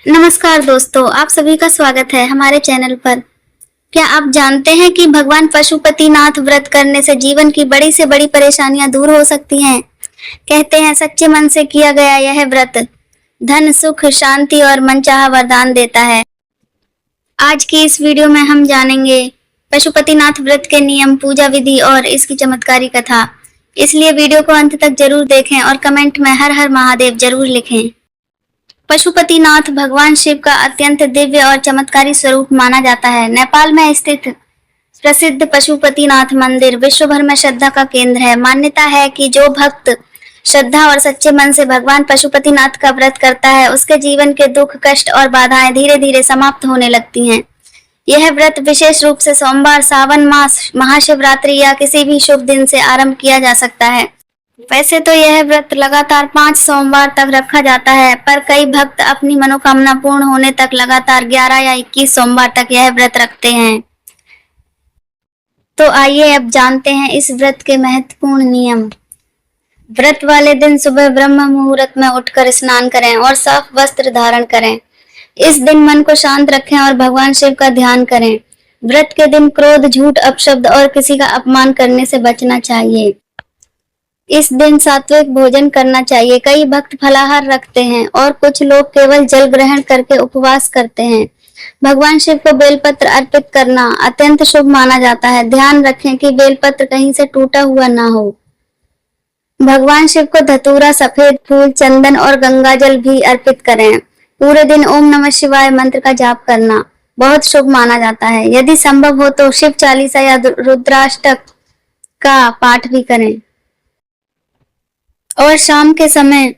नमस्कार दोस्तों, आप सभी का स्वागत है हमारे चैनल पर। क्या आप जानते हैं कि भगवान पशुपतिनाथ व्रत करने से जीवन की बड़ी से बड़ी परेशानियां दूर हो सकती हैं। कहते हैं सच्चे मन से किया गया यह व्रत धन, सुख, शांति और मनचाहा वरदान देता है। आज की इस वीडियो में हम जानेंगे पशुपतिनाथ व्रत के नियम, पूजा विधि और इसकी चमत्कारी कथा। इसलिए वीडियो को अंत तक जरूर देखें और कमेंट में हर हर महादेव जरूर लिखें। पशुपतिनाथ भगवान शिव का अत्यंत दिव्य और चमत्कारी स्वरूप माना जाता है। नेपाल में स्थित प्रसिद्ध पशुपतिनाथ मंदिर विश्व भर में श्रद्धा का केंद्र है। मान्यता है कि जो भक्त श्रद्धा और सच्चे मन से भगवान पशुपतिनाथ का व्रत करता है, उसके जीवन के दुख, कष्ट और बाधाएं धीरे धीरे समाप्त होने लगती हैं। यह व्रत विशेष रूप से सोमवार, सावन मास, महाशिवरात्रि या किसी भी शुभ दिन से आरंभ किया जा सकता है। वैसे तो यह व्रत लगातार 5 सोमवार तक रखा जाता है, पर कई भक्त अपनी मनोकामना पूर्ण होने तक लगातार 11 या 21 सोमवार तक यह व्रत रखते हैं। तो आइए अब जानते हैं इस व्रत के महत्वपूर्ण नियम। व्रत वाले दिन सुबह ब्रह्म मुहूर्त में उठकर स्नान करें और साफ वस्त्र धारण करें। इस दिन मन को शांत रखें और भगवान शिव का ध्यान करें। व्रत के दिन क्रोध, झूठ, अपशब्द और किसी का अपमान करने से बचना चाहिए। इस दिन सात्विक भोजन करना चाहिए। कई भक्त फलाहार रखते हैं और कुछ लोग केवल जल ग्रहण करके उपवास करते हैं। भगवान शिव को बेलपत्र अर्पित करना अत्यंत शुभ माना जाता है। ध्यान रखें कि बेलपत्र कहीं से टूटा हुआ ना हो। भगवान शिव को धतूरा, सफेद फूल, चंदन और गंगाजल भी अर्पित करें। पूरे दिन ओम नमः शिवाय मंत्र का जाप करना बहुत शुभ माना जाता है। यदि संभव हो तो शिव चालीसा या रुद्राष्टक का पाठ भी करें और शाम के समय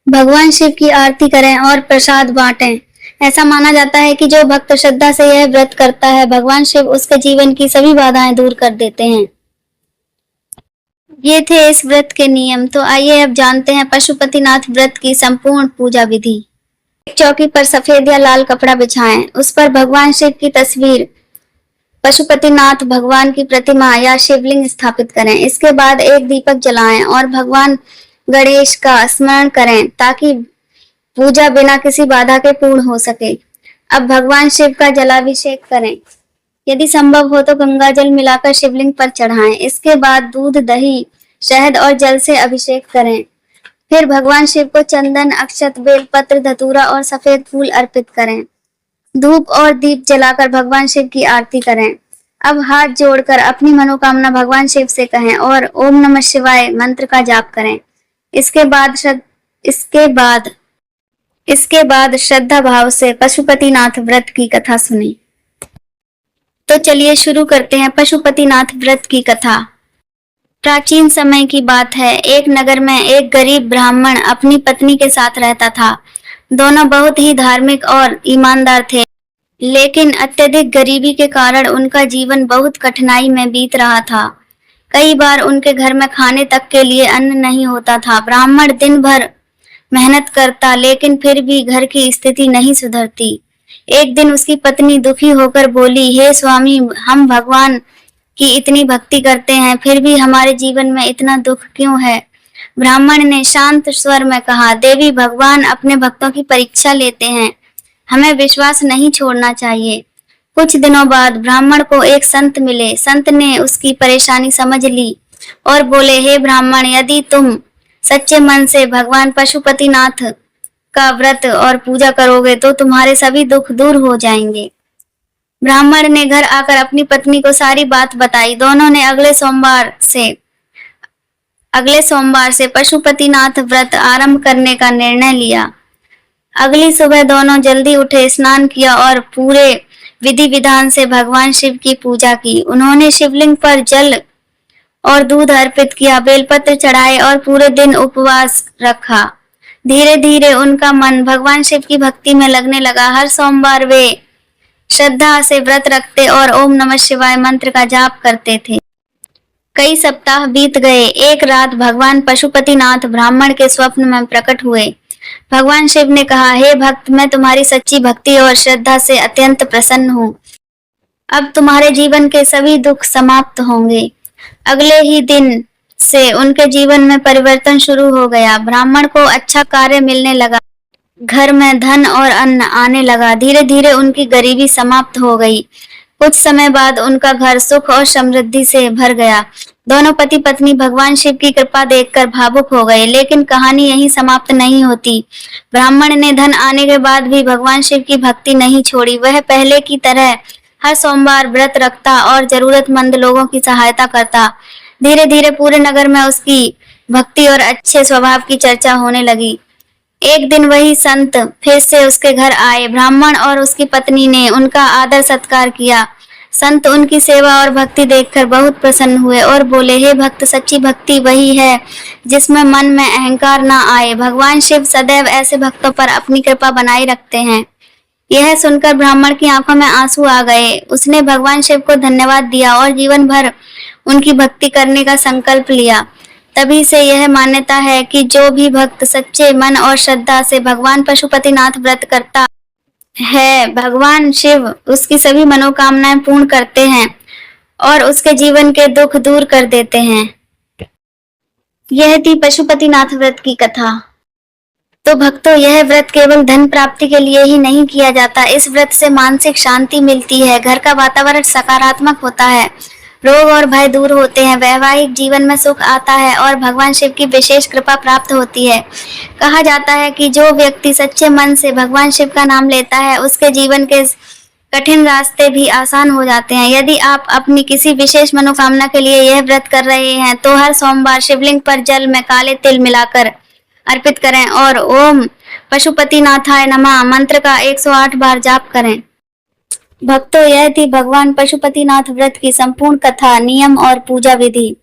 भगवान शिव की आरती करें और प्रसाद बांटें। ऐसा माना जाता है कि जो भक्त श्रद्धा से यह व्रत करता है, भगवान शिव उसके जीवन की सभी बाधाएं दूर कर देते हैं। ये थे इस व्रत के नियम। तो आइए अब जानते हैं पशुपतिनाथ व्रत की संपूर्ण पूजा विधि। एक चौकी पर सफेद या लाल कपड़ा बिछाएं। उस पर भगवान शिव की तस्वीर, पशुपतिनाथ भगवान की प्रतिमा या शिवलिंग स्थापित करें। इसके बाद एक दीपक जलाएं और भगवान गणेश का स्मरण करें ताकि पूजा बिना किसी बाधा के पूर्ण हो सके। अब भगवान शिव का जलाभिषेक करें। यदि संभव हो तो गंगा जल मिलाकर शिवलिंग पर चढ़ाएं। इसके बाद दूध, दही, शहद और जल से अभिषेक करें। फिर भगवान शिव को चंदन, अक्षत, बेलपत्र, धतूरा और सफेद फूल अर्पित करें। धूप और दीप जलाकर भगवान शिव की आरती करें। अब हाथ जोड़कर अपनी मनोकामना भगवान शिव से कहें और ओम नमः शिवाय मंत्र का जाप करें। इसके बाद श्रद्धा भाव से पशुपतिनाथ व्रत की कथा सुनी। तो चलिए शुरू करते हैं पशुपतिनाथ व्रत की कथा। प्राचीन समय की बात है। एक नगर में एक गरीब ब्राह्मण अपनी पत्नी के साथ रहता था। दोनों बहुत ही धार्मिक और ईमानदार थे, लेकिन अत्यधिक गरीबी के कारण उनका जीवन बहुत कठिनाई में बीत रहा था। कई बार उनके घर में खाने तक के लिए अन्न नहीं होता था। ब्राह्मण दिन भर मेहनत करता, लेकिन फिर भी घर की स्थिति नहीं सुधरती। एक दिन उसकी पत्नी दुखी होकर बोली, हे स्वामी, हम भगवान की इतनी भक्ति करते हैं, फिर भी हमारे जीवन में इतना दुख क्यों है? ब्राह्मण ने शांत स्वर में कहा, देवी, भगवान अपने भक्तों की परीक्षा लेते हैं, हमें विश्वास नहीं छोड़ना चाहिए। कुछ दिनों बाद ब्राह्मण को एक संत मिले। संत ने उसकी परेशानी समझ ली और बोले, हे ब्राह्मण, यदि तुम सच्चे मन से भगवान पशुपतिनाथ का व्रत और पूजा करोगे तो तुम्हारे सभी दुख दूर हो जाएंगे। ब्राह्मण ने घर आकर अपनी पत्नी को सारी बात बताई। दोनों ने अगले सोमवार से पशुपतिनाथ व्रत आरंभ करने का निर्णय लिया। अगली सुबह दोनों जल्दी उठे, स्नान किया और पूरे विधि विधान से भगवान शिव की पूजा की। उन्होंने शिवलिंग पर जल और दूध अर्पित किया, बेलपत्र चढ़ाए और पूरे दिन उपवास रखा। धीरे धीरे उनका मन भगवान शिव की भक्ति में लगने लगा। हर सोमवार वे श्रद्धा से व्रत रखते और ओम नमः शिवाय मंत्र का जाप करते थे। कई सप्ताह बीत गए। एक रात भगवान पशुपतिनाथ ब्राह्मण के स्वप्न में प्रकट हुए। भगवान शिव ने कहा, हे भक्त, मैं तुम्हारी सच्ची भक्ति और श्रद्धा से अत्यंत प्रसन्न हूँ। अब तुम्हारे जीवन के सभी दुख समाप्त होंगे। अगले ही दिन से उनके जीवन में परिवर्तन शुरू हो गया। ब्राह्मण को अच्छा कार्य मिलने लगा। घर में धन और अन्न आने लगा। धीरे धीरे उनकी गरीबी समाप्त हो गई। कुछ समय बाद उनका घर सुख और समृद्धि से भर गया। दोनों पति पत्नी भगवान शिव की कृपा देखकर भावुक हो गए। लेकिन कहानी यहीं समाप्त नहीं होती। ब्राह्मण ने धन आने के बाद भी भगवान शिव की भक्ति नहीं छोड़ी। वह पहले की तरह हर सोमवार व्रत रखता और जरूरतमंद लोगों की सहायता करता। धीरे धीरे पूरे नगर में उसकी भक्ति और अच्छे स्वभाव की चर्चा होने लगी। एक दिन वही संत फिर से उसके घर आए। ब्राह्मण और उसकी पत्नी ने उनका आदर सत्कार किया। संत उनकी सेवा और भक्ति देखकर बहुत प्रसन्न हुए और बोले, हे भक्त, सच्ची भक्ति वही है जिसमें मन में अहंकार न आए। भगवान शिव सदैव ऐसे भक्तों पर अपनी कृपा बनाए रखते हैं। यह सुनकर ब्राह्मण की आंखों में आंसू आ गए। उसने भगवान शिव को धन्यवाद दिया और जीवन भर उनकी भक्ति करने का संकल्प लिया। तभी से यह मान्यता है कि जो भी भक्त सच्चे मन और श्रद्धा से भगवान पशुपतिनाथ व्रत करता है, भगवान शिव उसकी सभी मनोकामनाएं पूर्ण करते हैं और उसके जीवन के दुख दूर कर देते हैं। यह थी पशुपतिनाथ व्रत की कथा। तो भक्तों, यह व्रत केवल धन प्राप्ति के लिए ही नहीं किया जाता। इस व्रत से मानसिक शांति मिलती है, घर का वातावरण सकारात्मक होता है, रोग और भय दूर होते हैं, वैवाहिक जीवन में सुख आता है और भगवान शिव की विशेष कृपा प्राप्त होती है। कहा जाता है कि जो व्यक्ति सच्चे मन से भगवान शिव का नाम लेता है, उसके जीवन के कठिन रास्ते भी आसान हो जाते हैं। यदि आप अपनी किसी विशेष मनोकामना के लिए यह व्रत कर रहे हैं, तो हर सोमवार शिवलिंग पर जल में काले तिल मिलाकर अर्पित करें और ओम पशुपतिनाथाय नमः मंत्र का 108 बार जाप करें। भक्तों, यह थी भगवान पशुपतिनाथ व्रत की संपूर्ण कथा, नियम और पूजा विधि।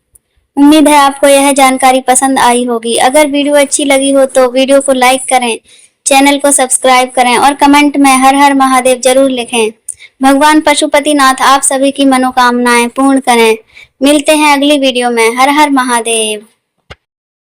उम्मीद है आपको यह जानकारी पसंद आई होगी। अगर वीडियो अच्छी लगी हो तो वीडियो को लाइक करें, चैनल को सब्सक्राइब करें और कमेंट में हर हर महादेव जरूर लिखें। भगवान पशुपतिनाथ आप सभी की मनोकामनाएं पूर्ण करें। मिलते हैं अगली वीडियो में। हर हर महादेव।